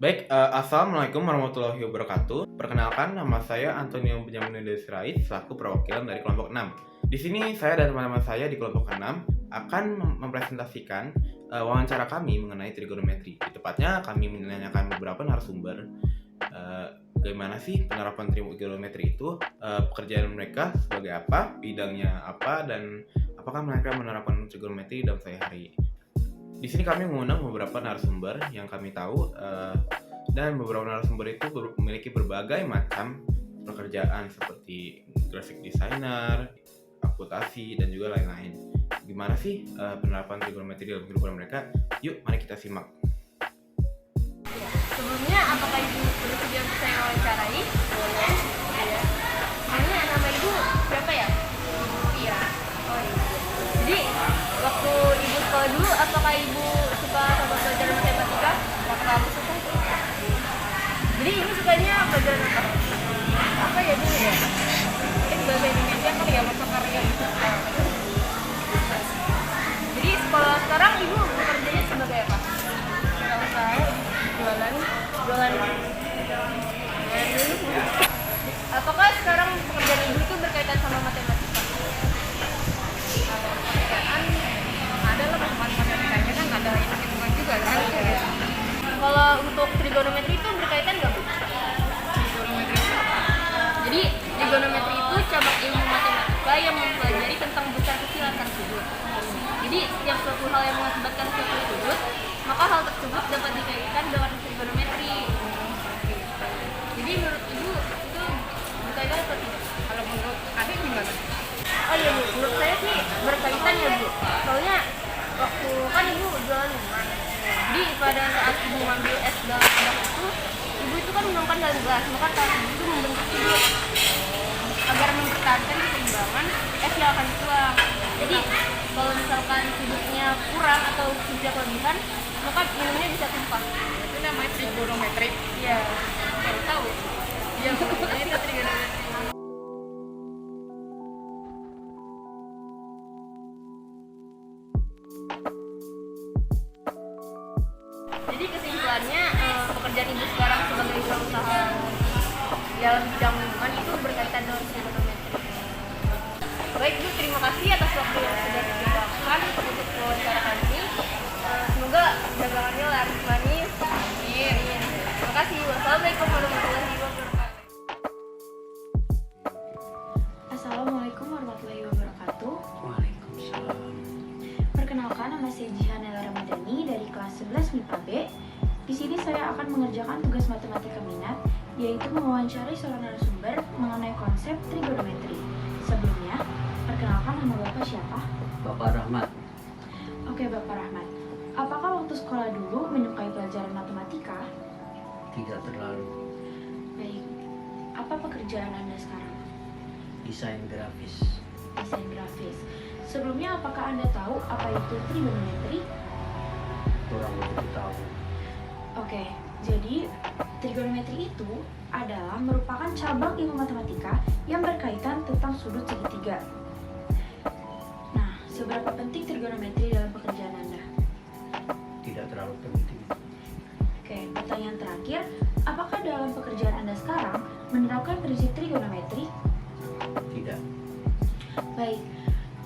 Assalamualaikum warahmatullahi wabarakatuh. Perkenalkan, nama saya Antonio Benjamin Sirait, selaku perwakilan dari kelompok 6. Di sini saya dan teman-teman saya di kelompok 6 akan mempresentasikan wawancara kami mengenai trigonometri. Tepatnya kami menanyakan beberapa narasumber bagaimana sih penerapan trigonometri itu, pekerjaan mereka sebagai apa, bidangnya apa, dan apakah mereka menerapkan trigonometri dalam sehari-hari. Di sini kami mengundang beberapa narasumber yang kami tahu, dan beberapa narasumber itu memiliki berbagai macam pekerjaan seperti graphic designer, akuntansi, dan juga lain-lain. Gimana sih penerapan trigonometri dalam kehidupan mereka? Yuk, mari kita simak. Sebelumnya, apakah Ibu bersedia untuk saya wawancarai? Boleh. Ya. Namanya nama Ibu siapa ya? Iya. Oh iya. Jadi, waktu Ibu sekolah dulu, apakah Ibu suka sama pelajaran matematika? Waktu aku suka. Jadi, Ibu sukanya pelajaran apa? Apa ya dulu ya? Mungkin bahasa Indonesia kali ya, mata karya gitu. Jadi, sekolah sekarang Ibu bekerjanya sebagai apa? Kalau saya jualan. Apakah sekarang pekerjaan Ibu itu berkaitan sama matematika? Kalau pekerjaan ada lah, matematikanya kan ada hitung-hitungan juga kan. Kalau untuk trigonometri itu berkaitan nggak, Bu? Trigonometri itu apa? Jadi trigonometri itu cabang ilmu matematika yang mempelajari tentang besar kecil antar sudut. Jadi setiap suatu hal yang mengakibatkan suatu sudut, maka hal tersebut dapat dikaitkan dengan trigonometri. Jadi menurut Ibu itu berkaitan atau tidak? Kalau menurut Adik gimana? Oh iya Bu, menurut saya sih berkaitan ya Bu. Soalnya waktu kan Ibu jualan minuman. Jadi pada saat Ibu ngambil es dalam gelas itu, Ibu itu kan menuangkan dalam gelas, maka tas Ibu itu membentuk sudut. Agar mempertahankan keseimbangan, es yang akan dituang. Jadi kalau misalkan sudutnya kurang atau sudutnya kelebihan, maka minumnya bisa tumpah. Itu namanya trigonometri. Iya. Baru tahu. Iya, itu trigonometri. Jadi kesimpulannya, pekerjaan Ibu sekarang sebagai usaha dalam bidang lingkungan itu berkaitan dengan trigonometri. Baik Bu, terima kasih atas waktu yang sudah diberikan untuk wawancara kami. Semoga dagangannya laris manis. Amin. Terima kasih. Wassalamualaikum warahmatullahi wabarakatuh. Assalamualaikum warahmatullahi wabarakatuh. Waalaikumsalam. Perkenalkan, nama saya Jihan Ramadhani dari kelas 11 MIPA B. Di sini saya akan mengerjakan tugas matematika minat, yaitu mewawancarai seorang narasumber mengenai konsep trigonometri. Sebelumnya, perkenalkan, nama Bapak siapa? Bapak Rahmat. Oke, Bapak Rahmat. Apakah waktu sekolah dulu menyukai pelajaran matematika? Tidak terlalu. Baik. Apa pekerjaan Anda sekarang? Desain grafis. Desain grafis. Sebelumnya, apakah Anda tahu apa itu trigonometri? Kurang begitu tahu. Oke, jadi trigonometri itu adalah merupakan cabang ilmu matematika yang berkaitan tentang sudut segitiga. Nah, seberapa penting trigonometri dalam pekerjaan Anda? Tidak terlalu penting. Oke, pertanyaan terakhir, apakah dalam pekerjaan Anda sekarang menerapkan prinsip trigonometri? Tidak. Baik,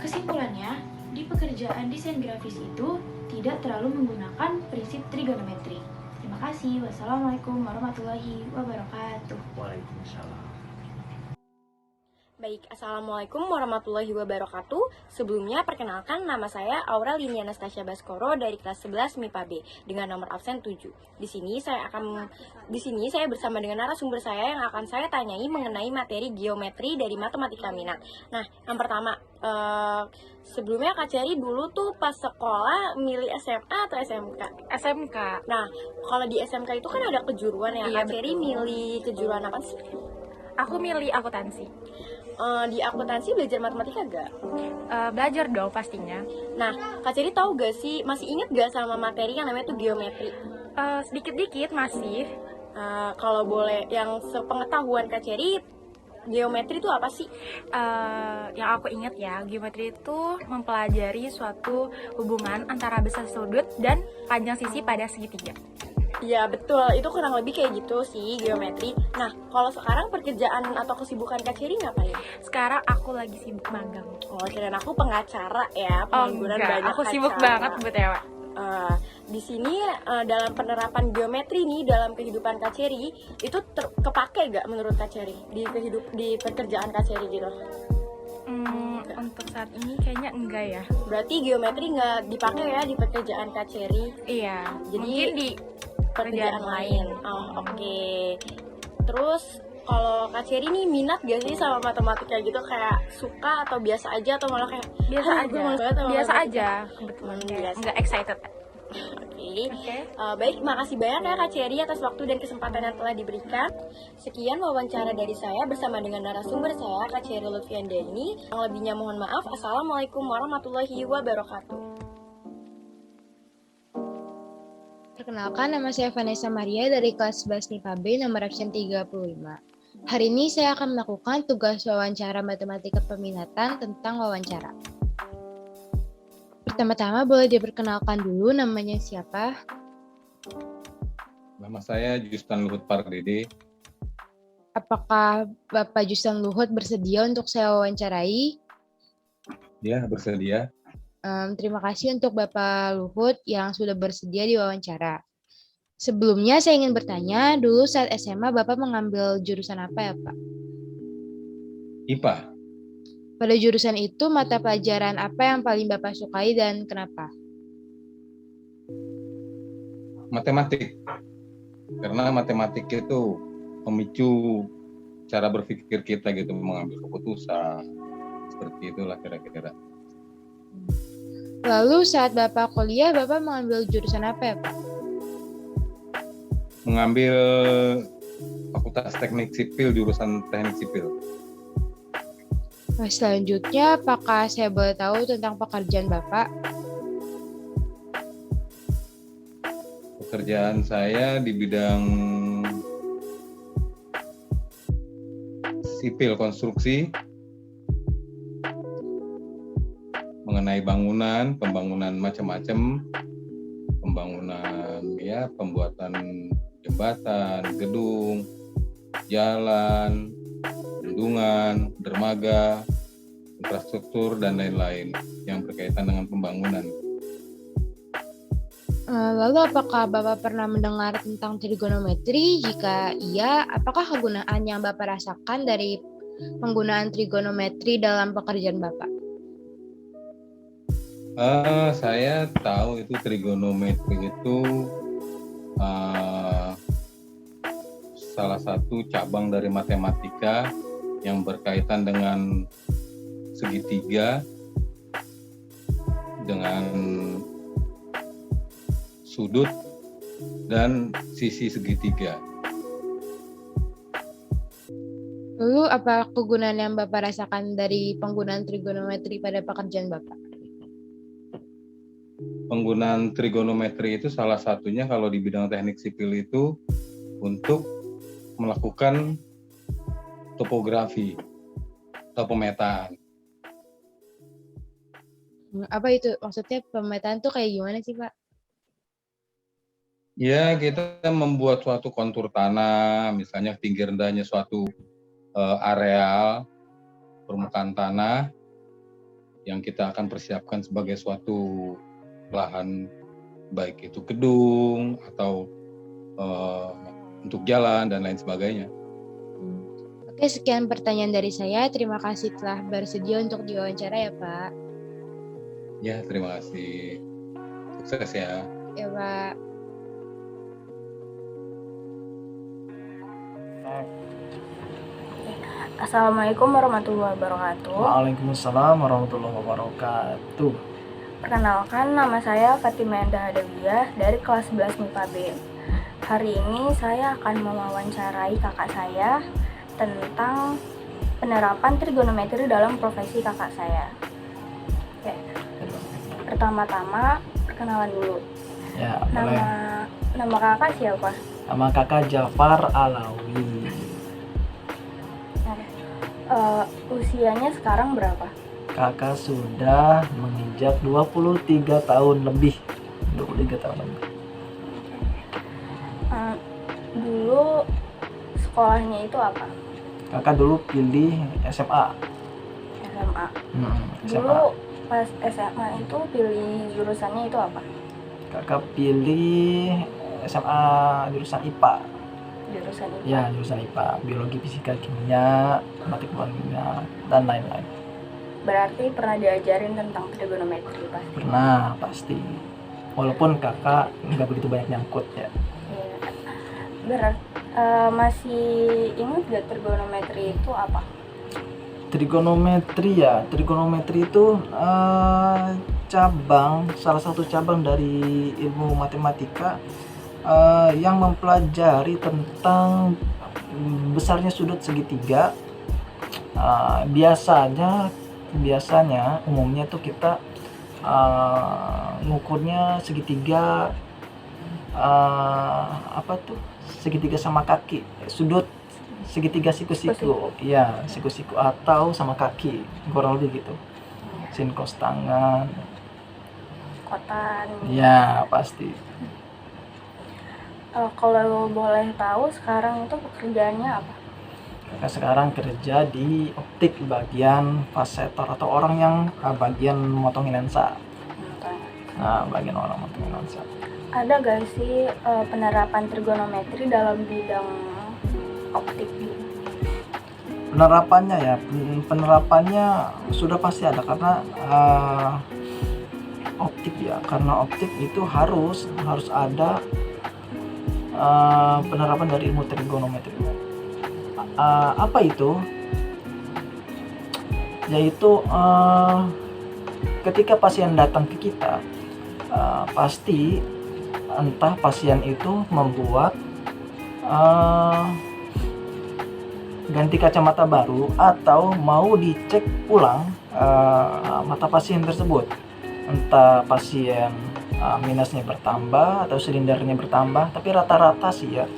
kesimpulannya, di pekerjaan desain grafis itu tidak terlalu menggunakan prinsip trigonometri. Terima kasih. Wassalamualaikum warahmatullahi wabarakatuh. Waalaikumsalam. Baik, Assalamualaikum warahmatullahi wabarakatuh. Sebelumnya, perkenalkan, nama saya Aurelinia Anastasia Baskoro dari kelas 11 MIPA B dengan nomor absen 7. Di sini saya bersama dengan narasumber saya yang akan saya tanyai mengenai materi geometri dari matematika minat. Nah, yang pertama, sebelumnya Kak Ceri dulu tuh pas sekolah milih SMA atau SMK? SMK. Nah, kalau di SMK itu kan ada kejuruan ya. Iya, Kak Ceri milih kejuruan apa sih? Aku milih akuntansi. Di akuntansi belajar matematika gak? Belajar dong pastinya. Nah, Kak Ceri tahu gak sih, masih inget gak sama materi yang namanya tuh geometri? Sedikit-dikit masih. Kalau boleh, yang sepengetahuan Kak Ceri, geometri itu apa sih? Yang aku ingat ya, geometri itu mempelajari suatu hubungan antara besar sudut dan panjang sisi pada segitiga. Iya betul, itu kurang lebih kayak gitu sih geometri. Nah, kalau sekarang pekerjaan atau kesibukan Kak Cherry ngapain? Sekarang aku lagi sibuk magang. Oh, kirain aku pengacara ya, pengangguran banyak aku sibuk acara. banget Bu Tewa. Di sini dalam penerapan geometri nih dalam kehidupan Kak Cherry itu kepake gak menurut Kak Cherry di pekerjaan Kak Cherry gitu? Untuk saat ini kayaknya enggak ya. Berarti geometri nggak dipakai ya di pekerjaan Kak Cherry? Iya, Jadi mungkin di pekerjaan lain. Oh, oke. Terus kalau Kak Cherry nih minat gak sih sama matematika gitu, kayak suka atau biasa aja atau malah kayak biasa "Ah, aja. gue males banget sama Biasa matematika." aja kebetulan kayak biasa. enggak excited. Oke. Baik, makasih banyak ya Kak Cherry atas waktu dan kesempatan yang telah diberikan. Sekian wawancara dari saya bersama dengan narasumber saya Kak Cherry Lutfiandani. Yang lebihnya mohon maaf. Assalamualaikum warahmatullahi wabarakatuh. Perkenalkan, nama saya Vanessa Maria dari kelas 11 MIPA B nomor absen 35. Hari ini saya akan melakukan tugas wawancara matematika peminatan tentang wawancara. Pertama-tama boleh diperkenalkan dulu namanya siapa? Nama saya Justan Luhut Pardede. Apakah Bapak Justan Luhut bersedia untuk saya wawancarai? Ya, bersedia. Terima kasih untuk Bapak Luhut yang sudah bersedia diwawancara. Sebelumnya saya ingin bertanya, dulu saat SMA Bapak mengambil jurusan apa ya Pak? IPA. Pada jurusan itu mata pelajaran apa yang paling Bapak sukai dan kenapa? Matematik. Karena matematik itu memicu cara berpikir kita gitu, mengambil keputusan. Seperti itulah kira-kira. Lalu saat Bapak kuliah, Bapak mengambil jurusan apa ya Pak? Mengambil Fakultas Teknik Sipil, jurusan Teknik Sipil. Nah, selanjutnya, apakah saya boleh tahu tentang pekerjaan Bapak? Pekerjaan saya di bidang sipil konstruksi, mengenai bangunan, pembangunan macam-macam, pembangunan ya, pembuatan jembatan, gedung, jalan, bendungan, dermaga, infrastruktur, dan lain-lain yang berkaitan dengan pembangunan. Lalu apakah Bapak pernah mendengar tentang trigonometri? Jika iya, apakah kegunaan yang Bapak rasakan dari penggunaan trigonometri dalam pekerjaan Bapak? Saya tahu itu trigonometri itu salah satu cabang dari matematika yang berkaitan dengan segitiga, dengan sudut dan sisi segitiga. Lalu apa kegunaan yang Bapak rasakan dari penggunaan trigonometri pada pekerjaan Bapak? Penggunaan trigonometri itu salah satunya kalau di bidang teknik sipil itu untuk melakukan topografi atau pemetaan. Apa itu? Maksudnya pemetaan tuh kayak gimana sih, Pak? Ya, kita membuat suatu kontur tanah, misalnya tinggi rendahnya suatu areal permukaan tanah yang kita akan persiapkan sebagai suatu lahan, baik itu gedung atau untuk jalan dan lain sebagainya. Oke, sekian pertanyaan dari saya. Terima kasih telah bersedia untuk diwawancara ya, Pak. Ya, terima kasih. Sukses ya. Ya, Pak. Assalamualaikum warahmatullahi wabarakatuh. Waalaikumsalam warahmatullahi wabarakatuh. Perkenalkan, nama saya Fatimah Endah Hadawiyah dari kelas 11 MIPA B. Hari ini saya akan mewawancarai kakak saya tentang penerapan trigonometri dalam profesi kakak saya. Oke. Pertama-tama, perkenalan dulu. Ya, boleh. Nama kakak siapa? Nama kakak Jafar Alawi. Usianya sekarang berapa? Kakak sudah menginjak 23 tahun lebih. 23 tahun lebih. Dulu sekolahnya itu apa? Kakak dulu pilih SMA. SMA. SMA. Dulu pas SMA itu pilih jurusannya itu apa? Kakak pilih SMA jurusan IPA. Jurusan itu. Ya, jurusan IPA, biologi, fisika, kimia, matematika, dan lain-lain. Berarti pernah diajarin tentang trigonometri pasti. Pernah, pasti. Walaupun kakak nggak begitu banyak nyangkut ya. Iya. Masih ingat gak trigonometri itu apa? Trigonometri itu salah satu cabang dari ilmu matematika yang mempelajari tentang besarnya sudut segitiga. Biasanya umumnya tuh kita ngukurnya segitiga segitiga sama kaki, sudut segitiga siku-siku. Iya, siku-siku atau sama kaki, kurang lebih gitu. Sin cos tangan. Kotan. Ya, pasti. Kalau boleh tahu sekarang itu pekerjaannya apa? Kakak sekarang kerja di optik bagian fasetor atau orang yang bagian motongin lensa. Nah, bagian orang motongin lensa. Ada gak sih penerapan trigonometri dalam bidang optik? Penerapannya sudah pasti ada karena optik itu harus ada penerapan dari ilmu trigonometri. Apa itu? Yaitu ketika pasien datang ke kita, pasti entah pasien itu membuat ganti kacamata baru atau mau dicek ulang mata pasien tersebut, entah pasien minusnya bertambah atau silindernya bertambah, tapi rata-rata sih ya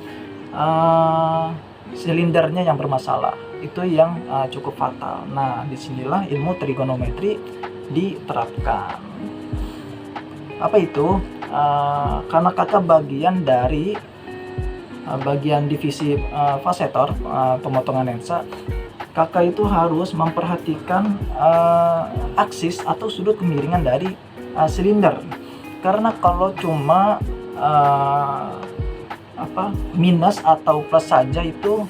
silindernya yang bermasalah, itu yang cukup fatal. Nah, disinilah ilmu trigonometri diterapkan. Apa itu? Karena kakak bagian dari bagian divisi fasetor, pemotongan lensa, kakak itu harus memperhatikan aksis atau sudut kemiringan dari silinder. Karena kalau cuma minus atau plus saja itu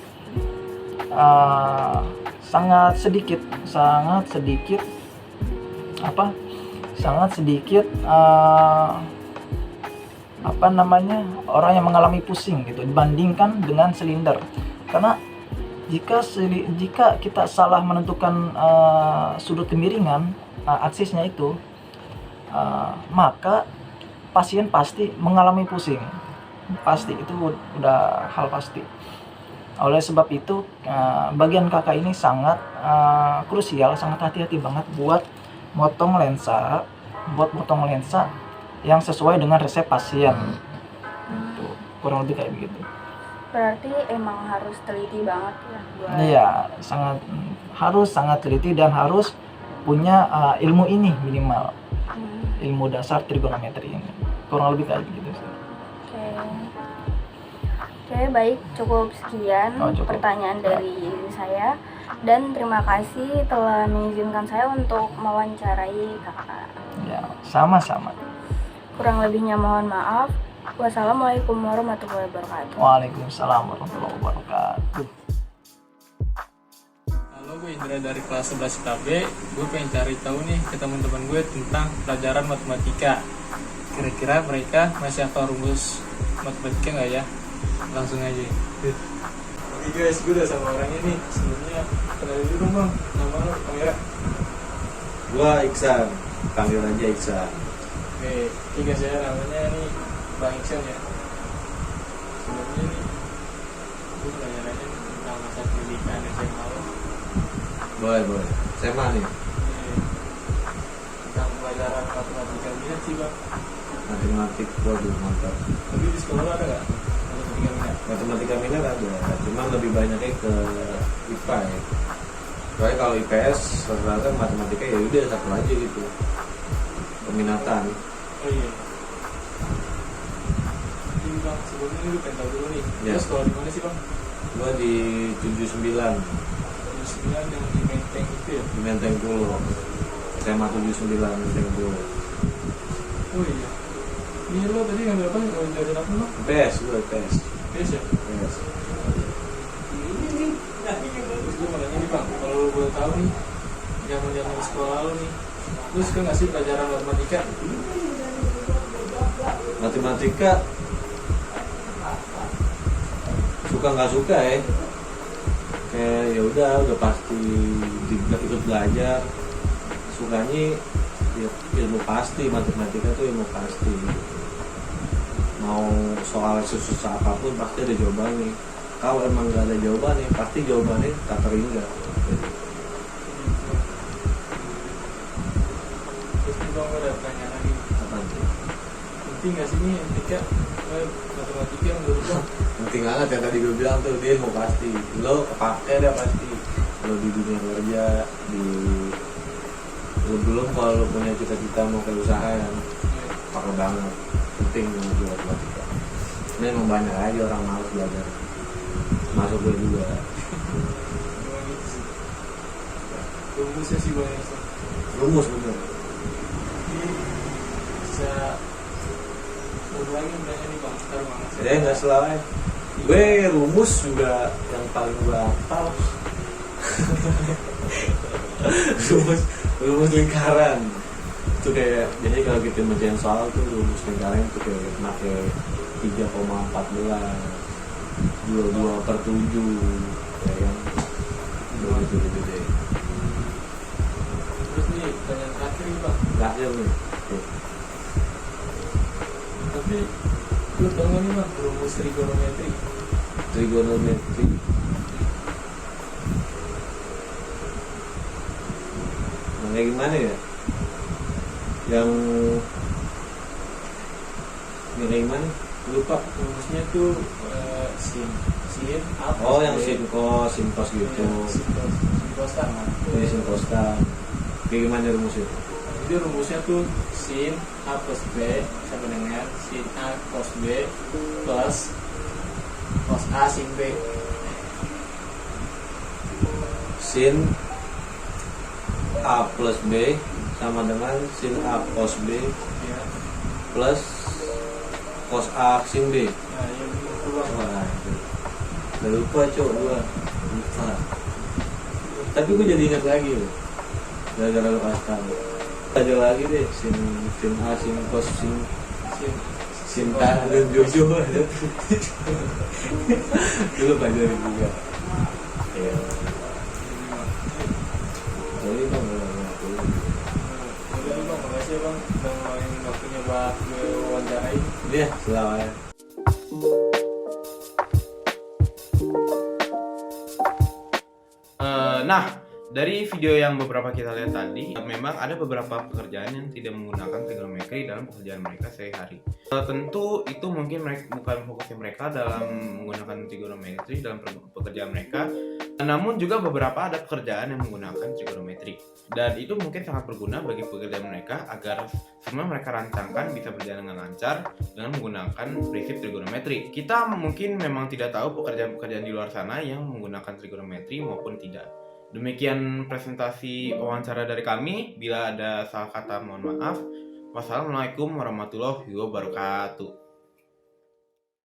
sangat sedikit orang yang mengalami pusing gitu dibandingkan dengan silinder. Karena jika kita salah menentukan sudut kemiringan aksisnya itu, maka pasien pasti mengalami pusing. Pasti, itu udah hal pasti. Oleh sebab itu bagian kakak ini sangat krusial, sangat hati-hati banget buat motong lensa yang sesuai dengan resep pasien. Itu kurang lebih kayak begitu. Berarti emang harus teliti banget ya buat... Iya, harus sangat teliti dan harus punya ilmu ini minimal. Ilmu dasar trigonometri ini. Kurang lebih kayak gitu sih. Oke, baik, cukup sekian pertanyaan dari saya, dan terima kasih telah mengizinkan saya untuk mewawancarai kakak. Ya, sama-sama. Kurang lebihnya mohon maaf. Wassalamualaikum warahmatullahi wabarakatuh. Waalaikumsalam warahmatullahi wabarakatuh. Halo, gue Indra dari kelas 11 IPB. Gue pengen cari tahu nih ke teman-teman gue tentang pelajaran matematika. Kira-kira mereka masih hafal rumus matematika nggak ya? Langsung aja. Oke guys, gue udah sama orang ini. Sebelumnya kenalin dulu dong bang, nama lo, kamera. Gua Iksan, panggil aja Iksan. Oke, ini guys ya, namanya nih Bang Iksan ya. Sebelumnya nih, gue nanya-nanya tentang masa pendidikan SMA lo. Boleh. SMA nih. Tentang pelajaran matematika minat sih bang. Matematik, waduh mantap. Tapi di sekolah lo ada nggak matematika minat? Matematika minat ada, cuman lebih banyaknya ke IPA ya. Soalnya kalau IPS rata-rata matematika ya udah satu aja gitu. Peminatan. Oh iya. Ini bang, sebelumnya lu pengen tahu dulu nih. Ya. Terus sekolah di mana sih bang? Gua di 79 Di sebelah yang di Menteng itu ya. di Menteng Pulo. SMA 79 Menteng Pulo. Oh iya. Ini lo tadi ngambil apa? Ngambil jurusan apa bang? PES, gua PES. Yes ya. PES. Terus gue mau nanya nih bang, kalau lo boleh tahu nih, zaman sekolah lo nih, lu suka nggak sih pelajaran matematika? Matematika suka nggak suka ya, kayak ya udah pasti ikut belajar. Sukanya ya, ilmu pasti, matematika tuh ilmu pasti. Mau soal susah apapun pasti ada jawabannya. Kalau emang nggak ada jawabannya, pasti jawabannya tak terhingga. Terus nih bang, gue ada pertanyaan lagi. Apa tuh? Penting nggak sih nih matematika menurut lo? Penting banget yang tadi gue bilang tuh, dia ilmu pasti. Lo kepake deh pasti. Lo di dunia kerja, belum kalau lo punya cita-cita mau ke usaha yang pakai banget. Penting ilmu matematika. Ini emang banyak aja orang malas belajar. Masuk gue juga. Memang gitu sih. Rumusnya sih banyak sih. Rumus bener. Jadi bisa satu lagi beranya nih bang, ntar banget sih. Nggak salah. Gue rumus juga yang paling gue hafal. rumus lingkaran. Itu kayak, jadi kalau kita mengerjain soal tuh rumus lingkaran itu kayak pakai 3,14 22/7 ya kan, begitu deh. Terus nih pertanyaan terakhir nih bang, Terakhir nih, tapi lu tau gak nih bang rumus trigonometri? trigonometri. Nah, kayak gimana ya? Yang kayak gimana? Lupa. Rumusnya tuh sin apa? Oh, yang sin cos gitu. Sin cos sama. Ini sin costan. Kayak gimana rumusnya? Jadi rumusnya tuh sin A plus B sama dengan sin A cos B plus cos A sin B. Sin A plus B sama dengan sin A cos B Ya. plus cos A sin B. Nah, yang itu bang. Wah, udah lupa cok gua. Lupa. Tapi gua jadi ingat lagi loh. Gara-gara lu kasih tahu. Aja lagi deh sin A sin cos sin tan dan Jojo. Dulu pelajarin juga. Ya. Jadi bang, Udah nih bang, makasih ya bang udah ngeluarin waktunya buat gue wawancarain. dia selamat. Nah, dari video yang beberapa kita lihat tadi, memang ada beberapa pekerjaan yang tidak menggunakan trigonometri dalam pekerjaan mereka sehari-hari. Tentu itu mungkin bukan fokusnya mereka dalam menggunakan trigonometri dalam pekerjaan mereka, namun juga beberapa ada pekerjaan yang menggunakan trigonometri. Dan itu mungkin sangat berguna bagi pekerjaan mereka agar semua mereka rancangkan bisa berjalan dengan lancar dengan menggunakan prinsip trigonometri. Kita mungkin memang tidak tahu pekerjaan-pekerjaan di luar sana yang menggunakan trigonometri maupun tidak. Demikian presentasi wawancara dari kami. Bila ada salah kata mohon maaf. Wassalamualaikum warahmatullahi wabarakatuh.